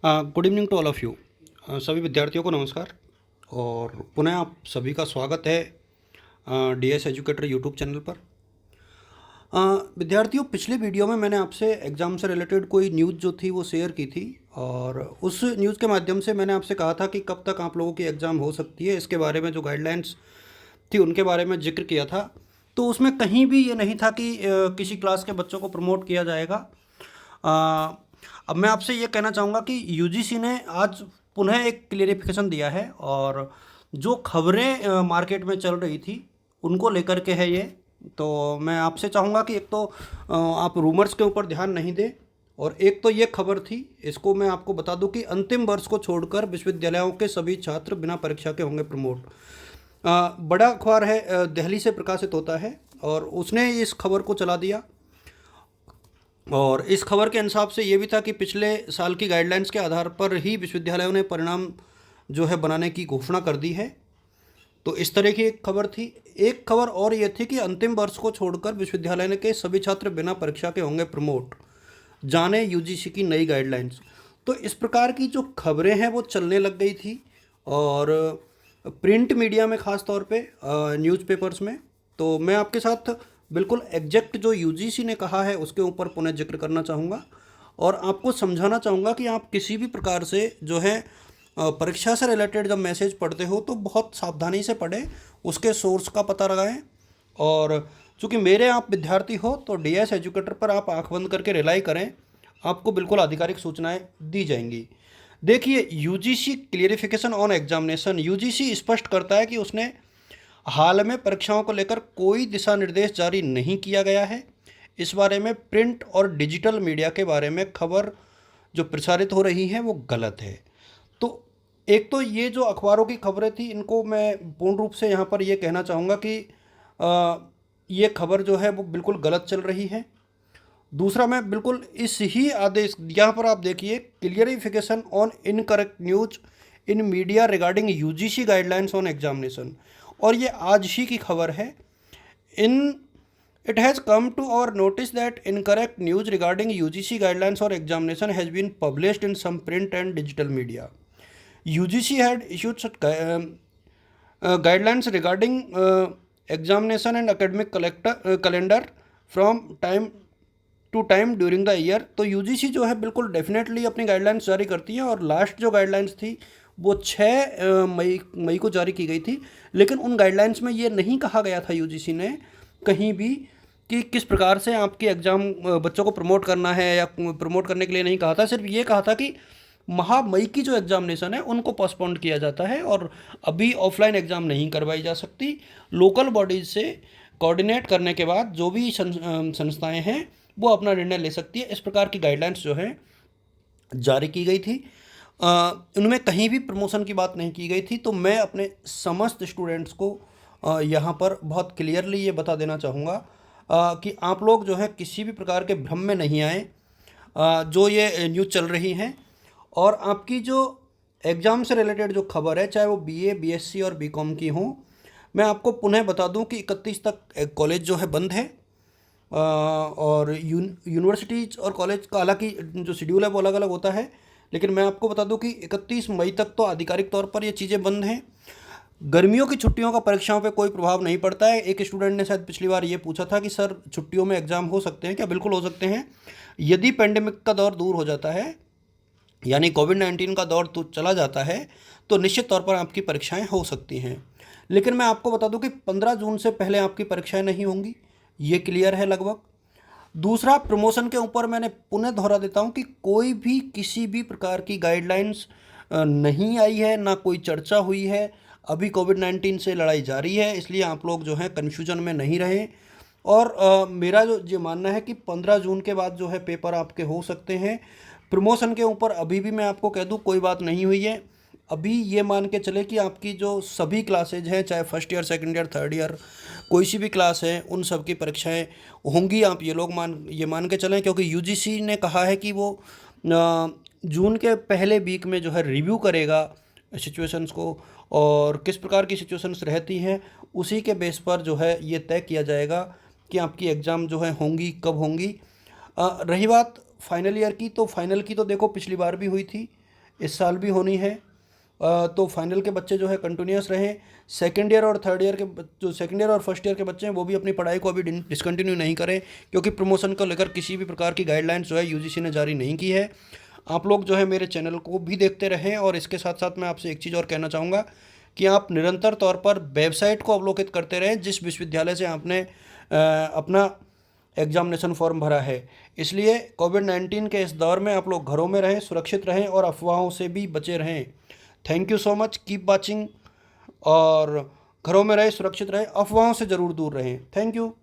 Good evening to all of you. सभी विद्यार्थियों को नमस्कार और पुनः आप सभी का स्वागत है डीएस एजुकेटर यूट्यूब चैनल पर। विद्यार्थियों, पिछले वीडियो में मैंने आपसे एग्ज़ाम से रिलेटेड कोई न्यूज़ जो थी वो शेयर की थी और उस न्यूज़ के माध्यम से मैंने आपसे कहा था कि कब तक आप लोगों की एग्ज़ाम हो सकती है, इसके बारे में जो गाइडलाइंस थी उनके बारे में जिक्र किया था। तो उसमें कहीं भी ये नहीं था कि किसी क्लास के बच्चों को प्रमोट किया जाएगा। अब मैं आपसे ये कहना चाहूँगा कि यूजीसी ने आज पुनः एक क्लियरिफिकेशन दिया है और जो खबरें मार्केट में चल रही थी उनको लेकर के है ये। तो मैं आपसे चाहूँगा कि एक तो आप रूमर्स के ऊपर ध्यान नहीं दें और एक तो ये खबर थी, इसको मैं आपको बता दूं कि अंतिम वर्ष को छोड़कर विश्वविद्यालयों के सभी छात्र बिना परीक्षा के होंगे प्रमोट। बड़ा अखबार है, दिल्ली से प्रकाशित होता है और उसने इस खबर को चला दिया और इस खबर के हिसाब से ये भी था कि पिछले साल की गाइडलाइंस के आधार पर ही विश्वविद्यालयों ने परिणाम जो है बनाने की घोषणा कर दी है। तो इस तरह की एक खबर थी। एक खबर और ये थी कि अंतिम वर्ष को छोड़कर विश्वविद्यालय के सभी छात्र बिना परीक्षा के होंगे प्रमोट, जाने यूजीसी की नई गाइडलाइंस। तो इस प्रकार की जो खबरें हैं वो चलने लग गई थी और प्रिंट मीडिया में ख़ास तौर पे न्यूज़पेपर्स में। तो मैं आपके साथ बिल्कुल एग्जैक्ट जो यूजीसी ने कहा है उसके ऊपर पुनः जिक्र करना चाहूँगा और आपको समझाना चाहूँगा कि आप किसी भी प्रकार से जो है परीक्षा से रिलेटेड जब मैसेज पढ़ते हो तो बहुत सावधानी से पढ़ें, उसके सोर्स का पता लगाएं। और चूँकि मेरे आप विद्यार्थी हो तो डीएस एजुकेटर पर आप आंख बंद करके रिलाई करें, आपको बिल्कुल आधिकारिक सूचनाएं दी जाएंगी। देखिए, UGC clarification on examination, UGC स्पष्ट करता है कि उसने हाल में परीक्षाओं को लेकर कोई दिशा निर्देश जारी नहीं किया गया है। इस बारे में प्रिंट और डिजिटल मीडिया के बारे में खबर जो प्रसारित हो रही है वो गलत है। तो एक तो ये जो अखबारों की खबरें थी इनको मैं पूर्ण रूप से यहाँ पर ये कहना चाहूँगा कि ये खबर जो है वो बिल्कुल गलत चल रही है। दूसरा, मैं बिल्कुल इस ही आदेश, यहाँ पर आप देखिए, clarification on incorrect news in media regarding UGC guidelines on examination, और ये आज ही की खबर है। In it has come to our notice that incorrect news regarding UGC guidelines or examination has been published in some print and digital media. UGC had issued such guidelines regarding examination and academic calendar from time to time during the year. तो UGC जो है बिल्कुल definitely अपनी guidelines जारी करती है और last जो गाइडलाइंस थी वो 6 मई को जारी की गई थी। लेकिन उन गाइडलाइंस में ये नहीं कहा गया था यूजीसी ने कहीं भी कि किस प्रकार से आपकी एग्ज़ाम बच्चों को प्रमोट करना है, या प्रमोट करने के लिए नहीं कहा था। सिर्फ ये कहा था कि मई की जो एग्जामिनेशन है उनको पोस्टपोन किया जाता है और अभी ऑफलाइन एग्ज़ाम नहीं करवाई जा सकती। लोकल बॉडीज से कोऑर्डिनेट करने के बाद जो भी संस्थाएं हैं वो अपना निर्णय ले सकती है। इस प्रकार की गाइडलाइंस जो है जारी की गई थी। उनमें कहीं भी प्रमोशन की बात नहीं की गई थी। तो मैं अपने समस्त स्टूडेंट्स को यहाँ पर बहुत क्लियरली ये बता देना चाहूँगा कि आप लोग जो है किसी भी प्रकार के भ्रम में नहीं आए। जो ये न्यूज़ चल रही हैं और आपकी जो एग्ज़ाम से रिलेटेड जो खबर है, चाहे वो बीए, बीएससी और बीकॉम की हो, मैं आपको पुनः बता दूं कि 31 तक कॉलेज जो है बंद है और यूनिवर्सिटीज़ और कॉलेज का हालांकि जो शेड्यूल है वो अलग अलग होता है, लेकिन मैं आपको बता दूं कि 31 मई तक तो आधिकारिक तौर पर ये चीज़ें बंद हैं। गर्मियों की छुट्टियों का परीक्षाओं पे कोई प्रभाव नहीं पड़ता है। एक स्टूडेंट ने शायद पिछली बार ये पूछा था कि सर छुट्टियों में एग्ज़ाम हो सकते हैं क्या? बिल्कुल हो सकते हैं। यदि पेंडेमिक का दौर दूर हो जाता है, यानी कोविड-19 का दौर तो चला जाता है, तो निश्चित तौर पर आपकी परीक्षाएं हो सकती हैं। लेकिन मैं आपको बता दूं कि 15 जून से पहले आपकी परीक्षाएं नहीं होंगी, ये क्लियर है लगभग। दूसरा, प्रमोशन के ऊपर मैंने पुनः दोहरा देता हूं कि कोई भी किसी भी प्रकार की गाइडलाइंस नहीं आई है, ना कोई चर्चा हुई है। अभी कोविड-19 से लड़ाई जारी है, इसलिए आप लोग जो है कन्फ्यूजन में नहीं रहें। और मेरा जो ये मानना है कि 15 जून के बाद जो है पेपर आपके हो सकते हैं। प्रमोशन के ऊपर अभी भी मैं आपको कह दूं कोई बात नहीं हुई है। अभी ये मान के चले कि आपकी जो सभी क्लासेज हैं, चाहे first year, second year, third year, कोई सी भी क्लास है, उन सब की परीक्षाएं होंगी। आप ये मान के चलें, क्योंकि यूजीसी ने कहा है कि वो जून के पहले वीक में जो है रिव्यू करेगा सिचुएशंस को, और किस प्रकार की सिचुएशंस रहती हैं उसी के बेस पर जो है ये तय किया जाएगा कि आपकी एग्ज़ाम जो है होंगी कब होंगी। रही बात फाइनल ईयर की, तो फाइनल की तो देखो पिछली बार भी हुई थी, इस साल भी होनी है। तो फाइनल के बच्चे जो है कंटिन्यूस रहें। सेकेंड ईयर और थर्ड ईयर के जो सेकेंड ईयर और फर्स्ट ईयर के बच्चे हैं वो भी अपनी पढ़ाई को अभी डिसकंटिन्यू नहीं करें, क्योंकि प्रमोशन को लेकर किसी भी प्रकार की गाइडलाइंस जो है यूजीसी ने जारी नहीं की है। आप लोग जो है मेरे चैनल को भी देखते रहें, और इसके साथ साथ मैं आपसे एक चीज़ और कहना चाहूँगा कि आप निरंतर तौर पर वेबसाइट को अवलोकित करते रहें जिस विश्वविद्यालय से आपने अपना एग्जामिनेशन फॉर्म भरा है। इसलिए कोविड-19 के इस दौर में आप लोग घरों में रहें, सुरक्षित रहें और अफवाहों से भी बचे रहें। Thank you so much, keep watching, और घरों में रहें, सुरक्षित रहें, अफवाहों से ज़रूर दूर रहें। Thank you.